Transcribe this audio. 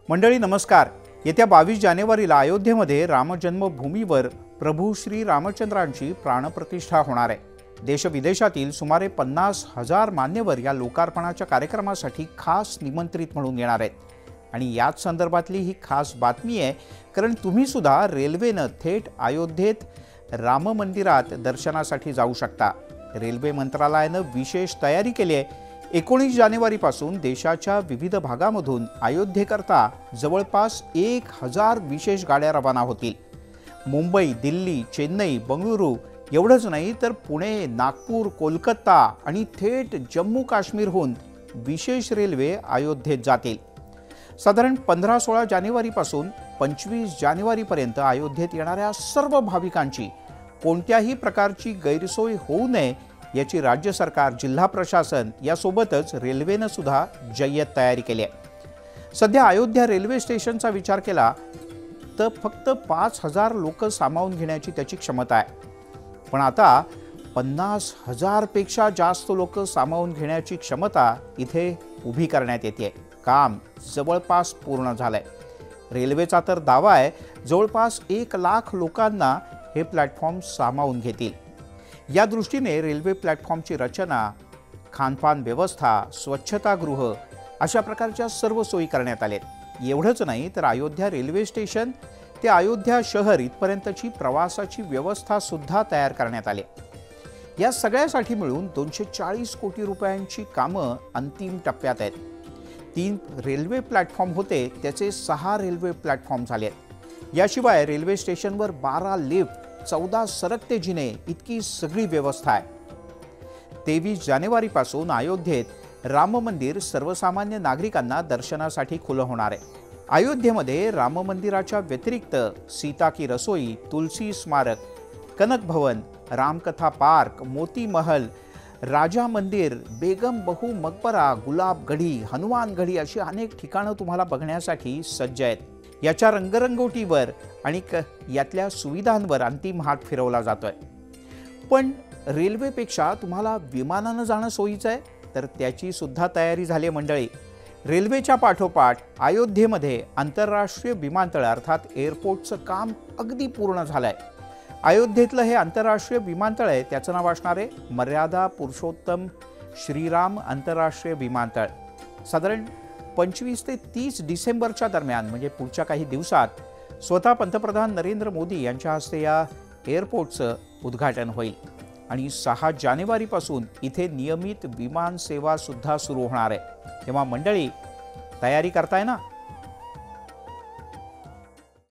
मंडळी नमस्कार। येत्या 22 जानेवारीला अयोध्येमध्ये रामजन्मभूमीवर प्रभू श्री रामचंद्रांची प्राणप्रतिष्ठा होणार आहे। देशविदेशातील सुमारे 50,000 मान्यवर या लोकार्पणाच्या कार्यक्रमासाठी खास निमंत्रित म्हणून येणार आहेत। आणि याच संदर्भातली ही खास बातमी आहे, कारण तुम्ही सुद्धा रेल्वेने थेट अयोध्येत राम मंदिरात दर्शनासाठी जाऊ शकता। रेल्वे मंत्रालयाने विशेष तयारी केली आहे। 19 जानेवारीपासून देशाच्या विविध भागामधून अयोध्येकरता जवळपास 1000 विशेष गाड्या रवाना होतील। मुंबई, दिल्ली, चेन्नई, बंगळुरू एवढंच नाही तर पुणे, नागपूर, कोलकाता आणि थेट जम्मू काश्मीरहून विशेष रेल्वे अयोध्येत जातील। साधारण 15-16 जानेवारीपासून 25 जानेवारीपर्यंत अयोध्येत येणाऱ्या सर्व भाविकांची कोणत्याही प्रकारची गैरसोय होऊ नये याची राज्य सरकार, जिल्हा प्रशासन यासोबतच रेल्वेने सुद्धा जय्यत तयारी केली आहे। सध्या अयोध्या रेल्वे स्टेशनचा विचार केला तर फक्त 5000 लोक सामावून घेण्याची त्याची क्षमता आहे, पण आता 50,000 पेक्षा जास्त लोक सामावून घेण्याची क्षमता इथे उभी करण्यात येते। काम जवळपास पूर्ण झालंय। रेल्वेचा तर दावा आहे जवळपास 1 लाख लोकांना हे प्लॅटफॉर्म सामावून घेतील। या दृष्टीने रेल्वे प्लॅटफॉर्मची रचना, खानपान व्यवस्था, स्वच्छतागृह अशा प्रकारच्या सर्व सोयी करण्यात आल्यात। एवढंच नाही तर अयोध्या रेल्वे स्टेशन ते अयोध्या शहर इथपर्यंतची प्रवासाची व्यवस्था सुद्धा तयार करण्यात आली। या सगळ्यासाठी मिळून 240 कोटी रुपयांची कामं अंतिम टप्प्यात आहेत। 3 रेल्वे प्लॅटफॉर्म होते त्याचे 6 रेल्वे प्लॅटफॉर्म झाले आहेत। याशिवाय रेल्वे स्टेशनवर 12 लिफ्ट, 14 सरकते जिने इतकी सगळी व्यवस्था आहे। 23 जानेवारीपासून अयोध्येत राम मंदिर सर्वसामान्य नागरिकांना दर्शनासाठी खुलं होणार आहे। अयोध्येमध्ये राम मंदिराच्या व्यतिरिक्त सीता की रसोई, तुलसी स्मारक, कनक भवन, रामकथा पार्क, मोती महल, राजा मंदिर, बेगम बहू मकबरा, गुलाब गढी, हनुमान गढी अशी अनेक ठिकाणं तुम्हाला बघण्यासाठी सज्ज आहेत। याच्या रंगरंगोटीवर आणि यातल्या सुविधांवर अंतिम हात फिरवला जातोय। पण रेल्वेपेक्षा तुम्हाला विमानानं जाणं सोयीचं आहे तर त्याची सुद्धा तयारी झाली मंडळी। रेल्वेच्या पाठोपाठ अयोध्येमध्ये आंतरराष्ट्रीय विमानतळ अर्थात एअरपोर्टचं काम अगदी पूर्ण झालंय। अयोध्येतलं हे आंतरराष्ट्रीय विमानतळ आहे, त्याचं नाव असणार आहे मर्यादा पुरुषोत्तम श्रीराम आंतरराष्ट्रीय विमानतळ। साधारण 25 ते 30 डिसेंबरच्या दरम्यान म्हणजे पुढच्या काही दिवसात स्वतः पंतप्रधान नरेंद्र मोदी यांच्या हस्ते या एअरपोर्टचं उद्घाटन होईल आणि 6 जानेवारीपासून इथे नियमित विमान सेवा सुद्धा सुरू होणार आहे। तेव्हा मंडळी तयारी करताय ना?